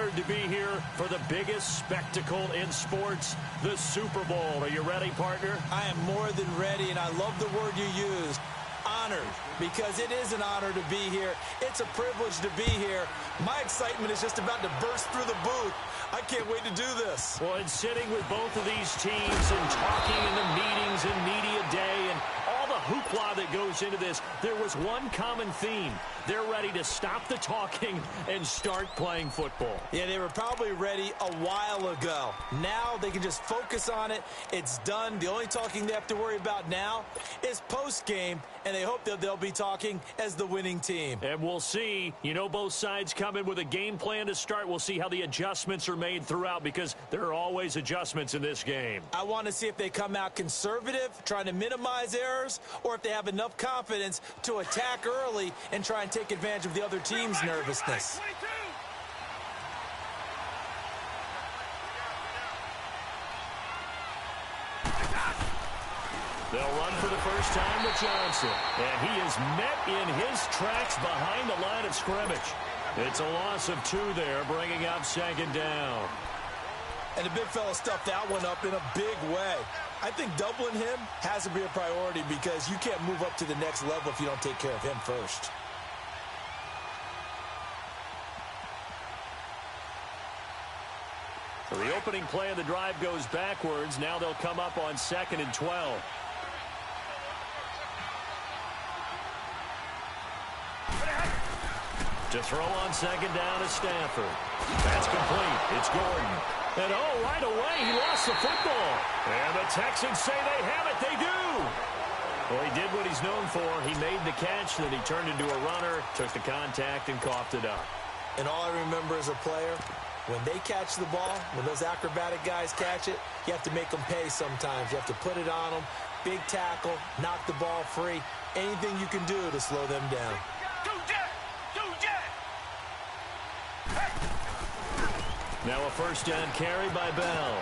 honored to be here for the biggest spectacle in sports, the Super Bowl. Are you ready, partner? I am more than ready, and I love the word you used, honored, because it is an honor to be here. It's a privilege to be here. My excitement is just about to burst through the booth. I can't wait to do this. Well, and sitting with both of these teams and talking in the meetings and media day and all the hoopla that goes into this, there was one common theme. They're ready to stop the talking and start playing football. Yeah, they were probably ready a while ago. Now they can just focus on it. It's done. The only talking they have to worry about now is post-game, and they hope that they'll be talking as the winning team. And we'll see. You know, both sides come in with a game plan to start. We'll see how the adjustments are made throughout, because there are always adjustments in this game. I want to see if they come out conservative, trying to minimize errors, or if they have enough confidence to attack early and try and take advantage of the other team's nervousness. They'll run for the first time with Johnson. And he is met in his tracks behind the line of scrimmage. It's a loss of 2 there, bringing up second down. And the big fella stuffed that one up in a big way. I think doubling him has to be a priority, because you can't move up to the next level if you don't take care of him first. So the opening play of the drive goes backwards. Now they'll come up on 2nd and 12. To throw on second down is Stafford. That's complete. It's Gordon. And oh, right away, he lost the football. And the Texans say they have it. They do. Well, he did what he's known for. He made the catch, then he turned into a runner, took the contact, and coughed it up. And all I remember as a player, when they catch the ball, when those acrobatic guys catch it, you have to make them pay sometimes. You have to put it on them. Big tackle, knock the ball free. Anything you can do to slow them down. Now a first down carry by Bell.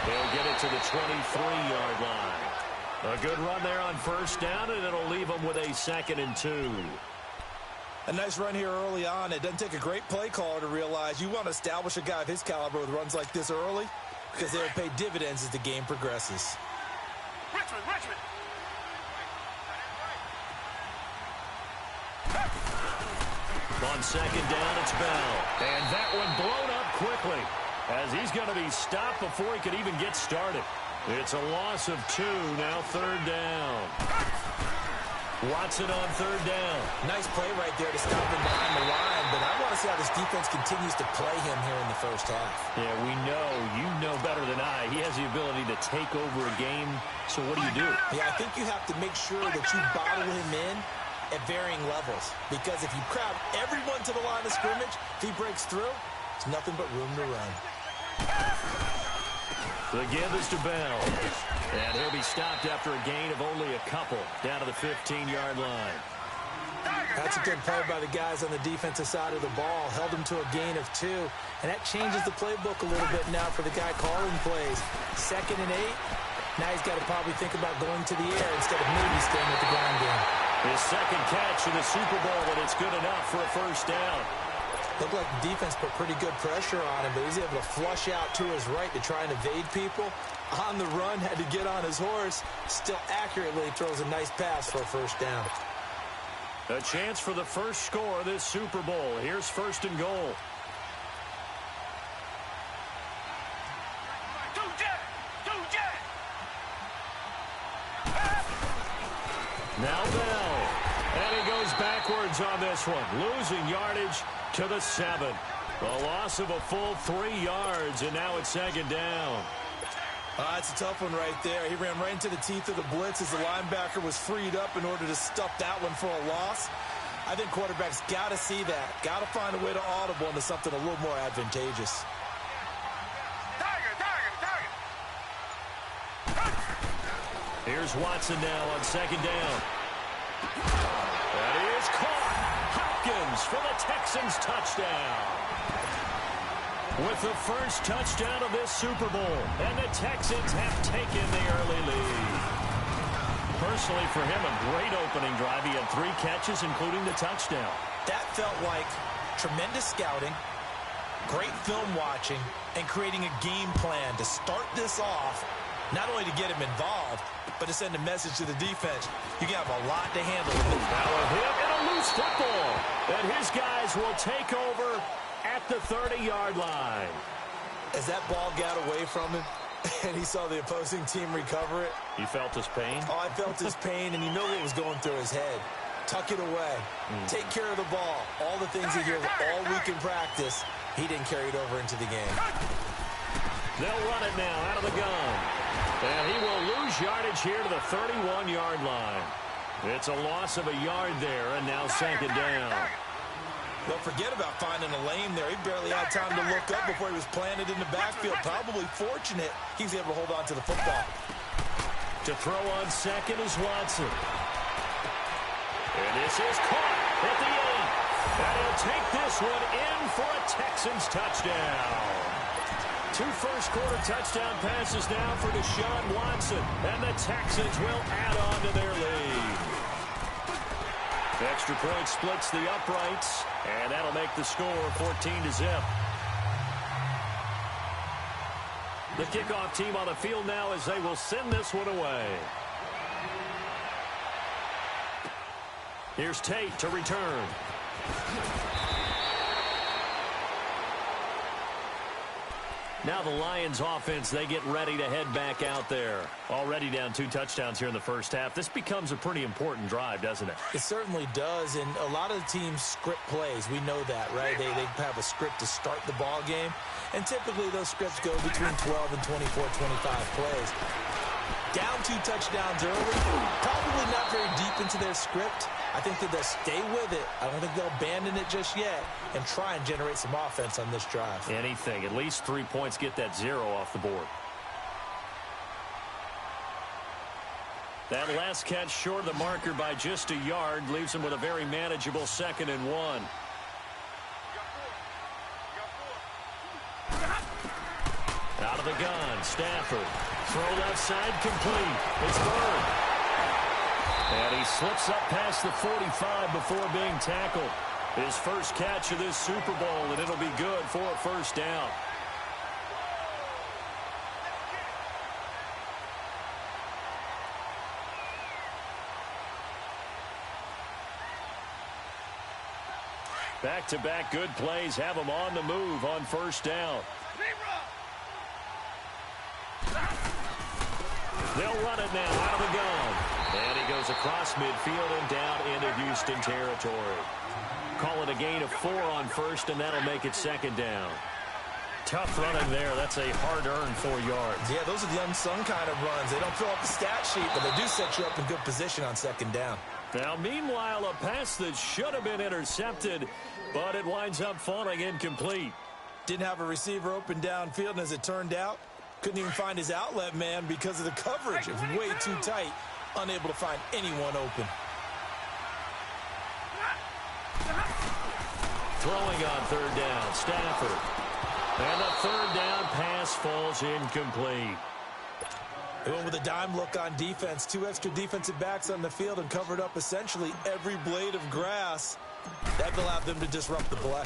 They'll get it to the 23-yard line. A good run there on first down, and it'll leave them with a 2nd and 2. A nice run here early on. It doesn't take a great play caller to realize you want to establish a guy of his caliber with runs like this early, because they'll pay dividends as the game progresses. Richmond. On second down, it's Bell. And that one blown up quickly, as he's going to be stopped before he could even get started. It's a loss of 2, now 3rd down. Watson on 3rd down. Nice play right there to stop him behind the line, but I want to see how this defense continues to play him here in the first half. Yeah, we know. You know better than I. He has the ability to take over a game, so what do? Yeah, I think you have to make sure that you bottle him in at varying levels, because if you crowd everyone to the line of scrimmage, if he breaks through, there's nothing but room to run. The give is to Bell, and he'll be stopped after a gain of only a couple, down to the 15-yard line. That's a good play by the guys on the defensive side of the ball. Held him to a gain of 2, and that changes the playbook a little bit now for the guy calling plays. 2nd and 8. Now he's got to probably think about going to the air instead of maybe staying with the ground game. His 2nd catch in the Super Bowl, and it's good enough for a first down. Looked like the defense put pretty good pressure on him, but he's able to flush out to his right to try and evade people. On the run, had to get on his horse. Still accurately throws a nice pass for a first down. A chance for the first score of this Super Bowl. Here's 1st and goal. Now Bell. And he goes backwards on this one, losing yardage to the 7. A loss of a full 3 yards, and now it's 2nd down. That's a tough one right there. He ran right into the teeth of the blitz as the linebacker was freed up in order to stuff that one for a loss. I think quarterbacks got to see that. Got to find a way to audible into something a little more advantageous. Here's Watson now on 2nd down. That is caught. Hopkins for the Texans touchdown. With the first touchdown of this Super Bowl, and the Texans have taken the early lead. Personally, for him, a great opening drive. He had 3 catches, including the touchdown. That felt like Tremendous scouting, great film watching, and creating a game plan to start this off, not only to get him involved, but to send a message to the defense. You can have a lot to handle. Now a hit and a loose football. And his guys will take over at the 30-yard line. As that ball got away from him, and he saw the opposing team recover it. You felt his pain? Oh, I felt his pain, and you know what was going through his head. Tuck it away. Take care of the ball. All the things he hears all week in practice, he didn't carry it over into the game. They'll run it now out of the gun. And he will lose yardage here to the 31-yard line. It's a loss of a yard there, and now second down. Don't forget about finding a lane there. He barely had time to look up before he was planted in the backfield. Probably fortunate he was able to hold on to the football. To throw on second is Watson. And this is caught at the 8. And he'll take this one in for a Texans touchdown. 2 first-quarter touchdown passes now for Deshaun Watson. And the Texans will add on to their lead. Extra point splits the uprights, and that'll make the score 14-0. The kickoff team on the field now as they will send this one away. Here's Tate to return. Now the Lions offense, they get ready to head back out there. Already down 2 touchdowns here in the first half. This becomes a pretty important drive, doesn't it? It certainly does, and a lot of the teams script plays. We know that, right? They have a script to start the ball game, and typically those scripts go between 12 and 24, 25 plays. Down 2 touchdowns early, probably not very deep into their script. I think that they'll stay with it. I don't think they'll abandon it just yet and try and generate some offense on this drive. Anything. At least 3 points, get that 0 off the board. That last catch short of the marker by just a yard leaves him with a very manageable 2nd and 1. Out of the gun, Stafford. Throw left side, complete. It's Bird. And he slips up past the 45 before being tackled. His first catch of this Super Bowl, and it'll be good for a first down. Back-to-back good plays have him on the move on first down. They'll run it now out of the gun. And he goes across midfield and down into Houston territory. Call it a gain of 4 on first, and that'll make it 2nd down. Tough running there. That's a hard-earned 4 yards. Yeah, those are the unsung kind of runs. They don't fill up the stat sheet, but they do set you up in good position on 2nd down. Now, meanwhile, a pass that should have been intercepted, but it winds up falling incomplete. Didn't have a receiver open downfield, and as it turned out, couldn't even find his outlet man because of the coverage. It was way too tight, unable to find anyone open. Throwing on 3rd down, Stafford. And the 3rd down pass falls incomplete. They went with a dime look on defense. 2 extra defensive backs on the field and covered up essentially every blade of grass. That allowed them to disrupt the play.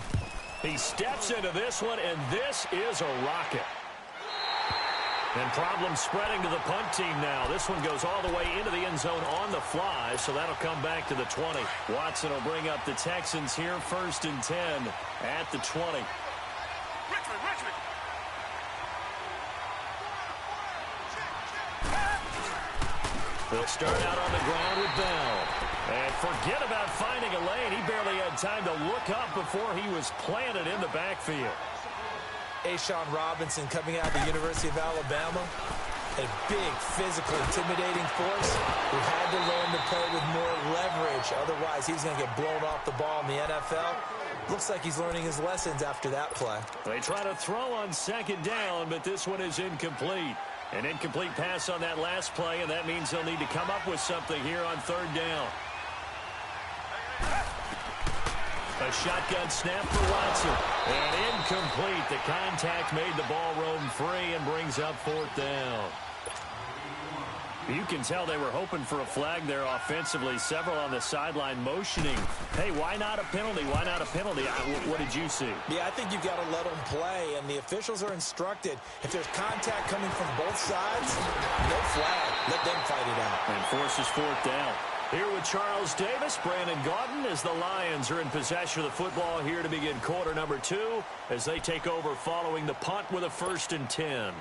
He steps into this one, and this is a rocket. And problems spreading to the punt team now. This one goes all the way into the end zone on the fly, so that'll come back to the 20. Watson will bring up the Texans here 1st and 10 at the 20. They'll start out on the ground with Bell. And forget about finding a lane. He barely had time to look up before he was planted in the backfield. Ashawn Robinson coming out of the University of Alabama. A big, physical, intimidating force who had to learn to play with more leverage. Otherwise, he's going to get blown off the ball in the NFL. Looks like he's learning his lessons after that play. They try to throw on 2nd down, but this one is incomplete. An incomplete pass on that last play, and that means they'll need to come up with something here on 3rd down. A shotgun snap for Watson. And incomplete. The contact made the ball roam free and brings up 4th down. You can tell they were hoping for a flag there offensively. Several on the sideline motioning. Hey, why not a penalty? Why not a penalty? What did you see? Yeah, I think you've got to let them play, and the officials are instructed. If there's contact coming from both sides, no flag. Let them fight it out. And forces fourth down. Here with Charles Davis, Brandon Gaudin, as the Lions are in possession of the football here to begin quarter number 2 as they take over following the punt with a 1st and 10.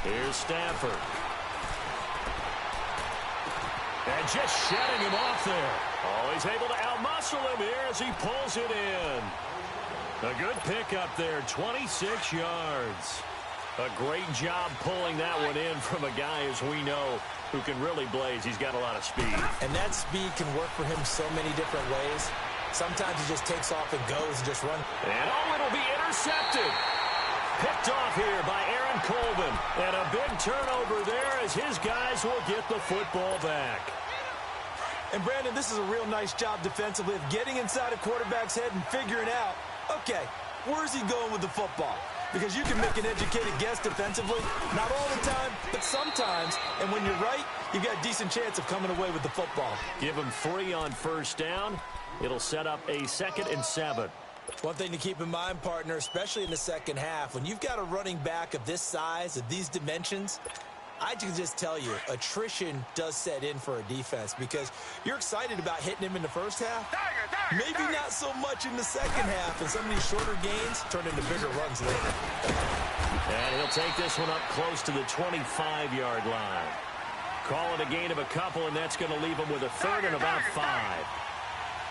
Here's Stafford. And just shedding him off there. Oh, he's able to outmuscle him here as he pulls it in. A good pickup there, 26 yards. A great job pulling that one in from a guy, as we know, who can really blaze. He's got a lot of speed. And that speed can work for him so many different ways. Sometimes he just takes off and goes and just runs. And oh, it'll be intercepted. Picked off here by Aaron Colvin. And a big turnover there as his guys will get the football back. And, Brandon, this is a real nice job defensively of getting inside a quarterback's head and figuring out, okay, where's he going with the football? Because you can make an educated guess defensively, not all the time, but sometimes. And when you're right, you've got a decent chance of coming away with the football. Give him 3 on 1st down. It'll set up a 2nd and 7. One thing to keep in mind, partner, especially in the second half, when you've got a running back of this size, of these dimensions, I can just tell you, attrition does set in for a defense because you're excited about hitting him in the first half. Maybe not so much in the second half, and some of these shorter gains turn into bigger runs later. And he'll take this one up close to the 25-yard line. Call it a gain of a couple, and that's going to leave him with a 3rd and about 5.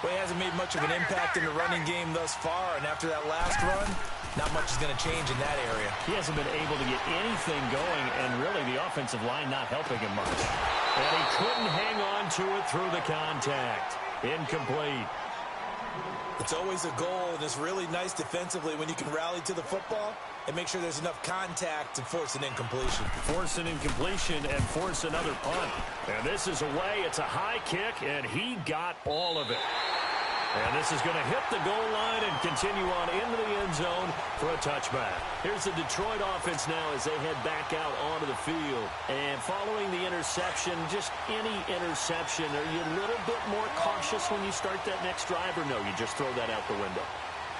Well, he hasn't made much of an impact in the running game thus far, and after that last run, not much is going to change in that area. He hasn't been able to get anything going, and really the offensive line not helping him much. And he couldn't hang on to it through the contact. Incomplete. It's always a goal, and it's really nice defensively when you can rally to the football and make sure there's enough contact to force an incompletion. Force an incompletion and force another punt. And this is away. It's a high kick, and he got all of it. And this is going to hit the goal line and continue on into the end zone for a touchback. Here's the Detroit offense now as they head back out onto the field. And following the interception, just any interception, are you a little bit more cautious when you start that next drive, or no, you just throw that out the window?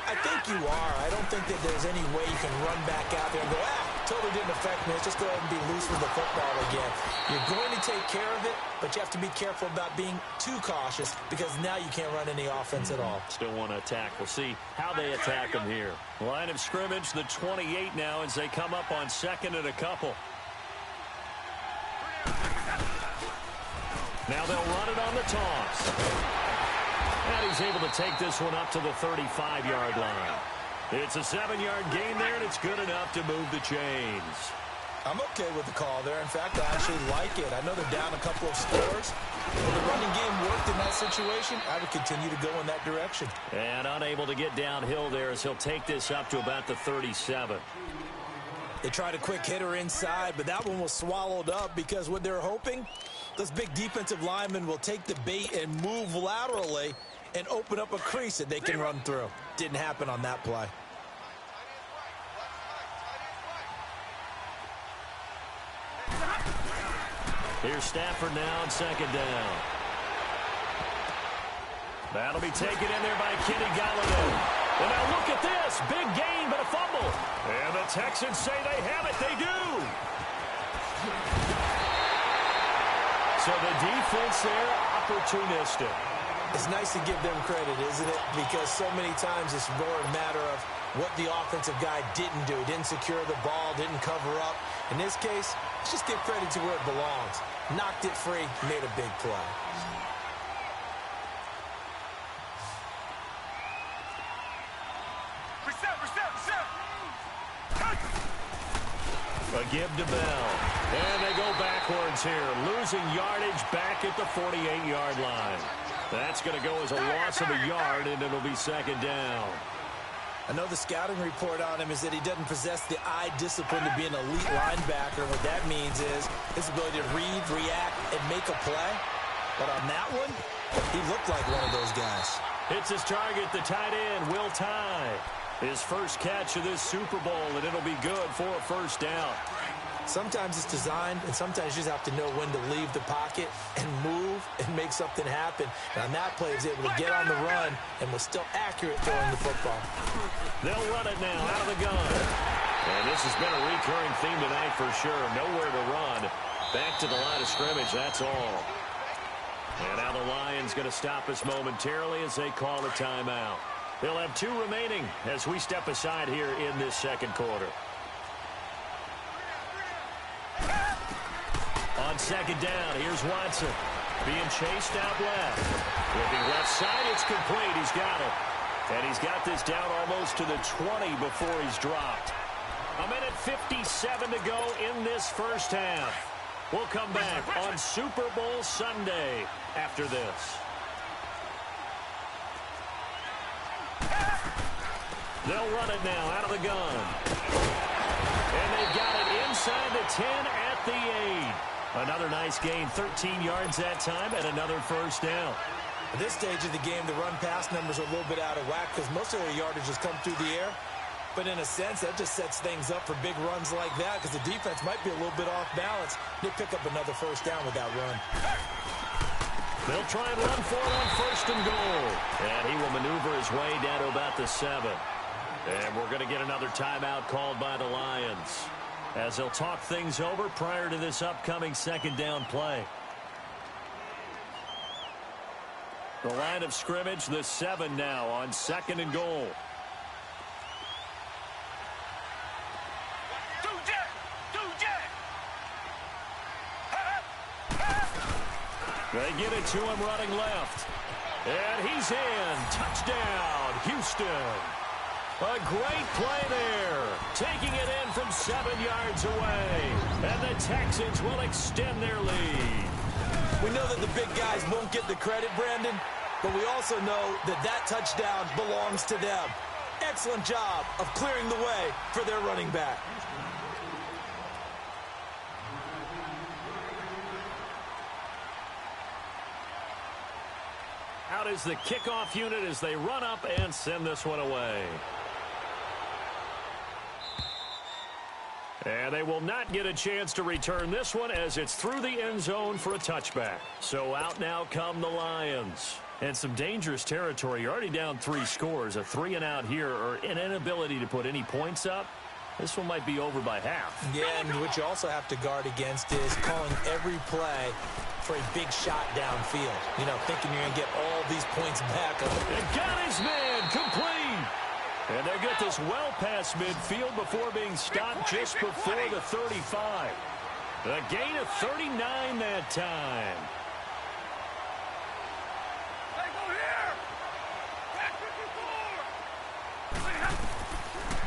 I think you are. I don't think that there's any way you can run back out there and go, totally didn't affect me. Let's just go ahead and be loose with the football again. You're going to take care of it, but you have to be careful about being too cautious because now you can't run any offense at all. Still want to attack. We'll see how they attack them here. Line of scrimmage, the 28 now as they come up on 2nd and a couple. Now they'll run it on the toss. And he's able to take this one up to the 35-yard line. It's a 7-yard gain there, and it's good enough to move the chains. I'm okay with the call there. In fact, I actually like it. I know they're down a couple of scores. When the running game worked in that situation, I would continue to go in that direction. And unable to get downhill there as he'll take this up to about the 37. They tried a quick hitter inside, but that one was swallowed up because what they're hoping, those big defensive linemen will take the bait and move laterally and open up a crease that they can run through. Didn't happen on that play. Here's Stafford now on 2nd down. That'll be taken in there by Kenny Galladay. And now look at this. Big gain, but a fumble. And the Texans say they have it. They do. So the defense there, opportunistic. It's nice to give them credit, isn't it? Because so many times it's more a matter of what the offensive guy didn't do. Didn't secure the ball, didn't cover up. In this case, let's just give credit to where it belongs. Knocked it free, made a big play. A give to Bell. And they go backwards here. Losing yardage back at the 48-yard line. That's going to go as a loss of a yard, and it'll be 2nd down. I know the scouting report on him is that he doesn't possess the eye discipline to be an elite linebacker. What that means is his ability to read, react, and make a play. But on that one, he looked like one of those guys. Hits his target, the tight end, Will Tye. His first catch of this Super Bowl, and it'll be good for a first down. Sometimes it's designed, and sometimes you just have to know when to leave the pocket and move and make something happen. And on that play, he was able to get on the run and was still accurate throwing the football. They'll run it now out of the gun. And this has been a recurring theme tonight for sure. Nowhere to run. Back to the line of scrimmage, that's all. And now the Lions going to stop us momentarily as they call a timeout. They'll have 2 remaining as we step aside here in this second quarter. On second down, here's Watson. Being chased out left. Looking left side, it's complete. He's got it. And he's got this down almost to the 20 before he's dropped. 1:57 to go in this first half. We'll come back on Super Bowl Sunday after this. They'll run it now out of the gun. And they've got it inside the 10 at the 8. Another nice gain, 13 yards that time, and another first down. At this stage of the game, the run-pass numbers are a little bit out of whack because most of their yardage has come through the air. But in a sense, that just sets things up for big runs like that because the defense might be a little bit off balance. They pick up another first down with that run. They'll try and run for it on first and goal. And he will maneuver his way down to about the 7. And we're going to get another timeout called by the Lions as they'll talk things over prior to this upcoming second down play. The line of scrimmage, the 7 now on second and goal. They get it to him running left. And he's in. Touchdown, Houston. A great play there. Taking it in from 7 yards away. And the Texans will extend their lead. We know that the big guys won't get the credit, Brandon, but we also know that that touchdown belongs to them. Excellent job of clearing the way for their running back. Out is the kickoff unit as they run up and send this one away. And they will not get a chance to return this one as it's through the end zone for a touchback. So out now come the Lions. And some dangerous territory. You're already down 3 scores. A 3-and-out here or an inability to put any points up. This one might be over by half. Yeah, and what you also have to guard against is calling every play for a big shot downfield. You know, thinking you're going to get all these points back. And got his man complete. And they'll get this well past midfield before being stopped just before the 35. A gain of 39 that time.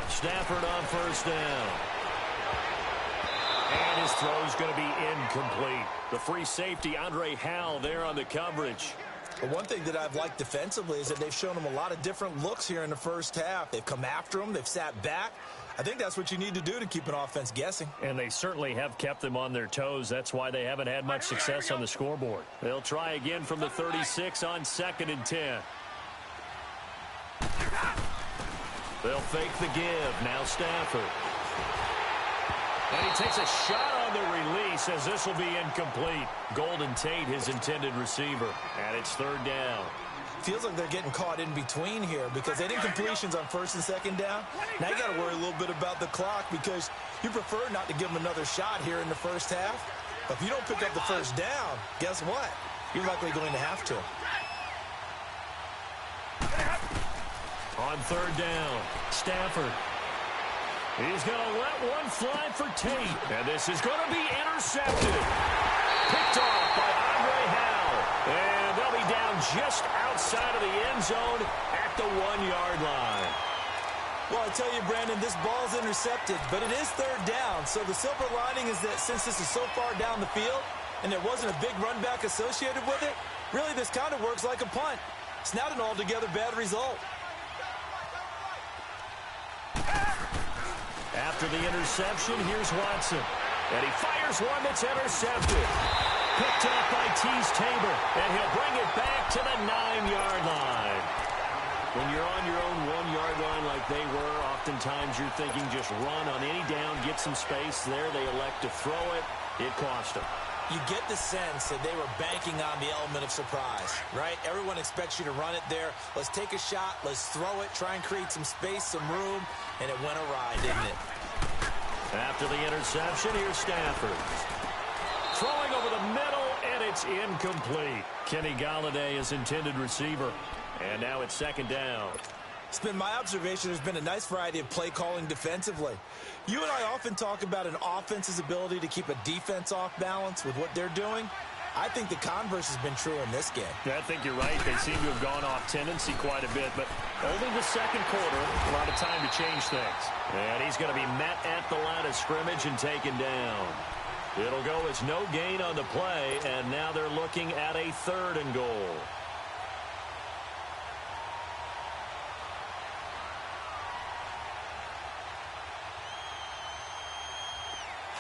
Stafford on first down. And his throw's going to be incomplete. The free safety, Andre Howell, there on the coverage. But one thing that I've liked defensively is that they've shown him a lot of different looks here in the first half. They've come after him. They've sat back. I think that's what you need to do to keep an offense guessing. And they certainly have kept them on their toes. That's why they haven't had much success on the scoreboard. They'll try again from the 36 on 2nd and 10. They'll fake the give. Now Stafford. And he takes a shot on the release as this will be incomplete. Golden Tate, his intended receiver. And it's 3rd down. Feels like they're getting caught in between here because they didn't completions on 1st and 2nd down. Now you got to worry a little bit about the clock because you prefer not to give them another shot here in the first half. But if you don't pick up the first down, guess what? You're likely going to have to. On 3rd down, Stafford. He's going to let one fly for Tate. And this is going to be intercepted. Picked off by Andre Howell. And they'll be down just outside of the end zone at the 1-yard line. Well, I tell you, Brandon, this ball's intercepted, but it is 3rd down. So the silver lining is that since this is so far down the field and there wasn't a big run back associated with it, really this kind of works like a punt. It's not an altogether bad result. After the interception, here's Watson. And he fires one that's intercepted. Picked up by Tease Tabor. And he'll bring it back to the 9-yard line. When you're on your own 1-yard line like they were, oftentimes you're thinking just run on any down, get some space. There they elect to throw it. It cost them. You get the sense that they were banking on the element of surprise, right? Everyone expects you to run it there. Let's take a shot. Let's throw it. Try and create some space, some room. And it went awry, didn't it? After the interception, here's Stafford. Throwing over the middle, and it's incomplete. Kenny Golladay is intended receiver. And now it's second down. It's been my observation there's been a nice variety of play calling defensively. You and I often talk about an offense's ability to keep a defense off balance with what they're doing. I think the converse has been true in this game. Yeah, I think you're right. They seem to have gone off tendency quite a bit, but only the second quarter, a lot of time to change things. And he's going to be met at the line of scrimmage and taken down. It'll go as no gain on the play, and now they're looking at a 3rd and goal.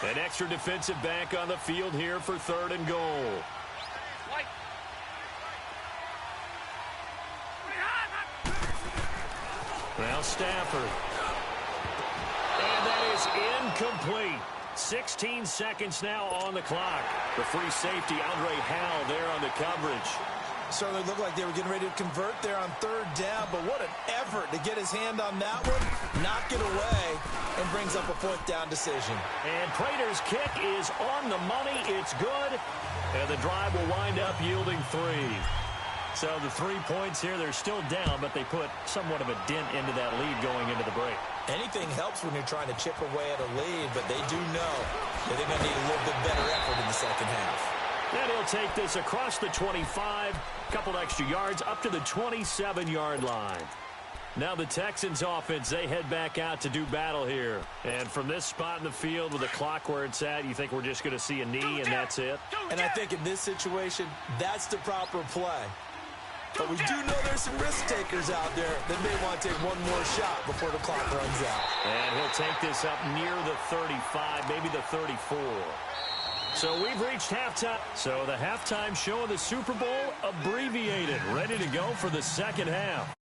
An extra defensive back on the field here for 3rd and goal. Now Stafford. And that is incomplete. 16 seconds now on the clock. The free safety, Andre Howell, there on the coverage. Certainly looked like they were getting ready to convert there on 3rd down, but what an effort to get his hand on that one, knock it away, and brings up a 4th down decision. And Prater's kick is on the money. It's good, and the drive will wind up yielding 3. So the 3 points here, they're still down, but they put somewhat of a dent into that lead going into the break. Anything helps when you're trying to chip away at a lead, but they do know that they're going to need a little bit better effort in the second half. And he'll take this across the 25, couple extra yards up to the 27-yard line. Now the Texans offense, they head back out to do battle here. And from this spot in the field with the clock where it's at, you think we're just going to see a knee and that's it? And I think in this situation, that's the proper play. But we do know there's some risk takers out there that may want to take one more shot before the clock runs out. And he'll take this up near the 35, maybe the 34. So we've reached halftime. So the halftime show of the Super Bowl abbreviated, ready to go for the second half.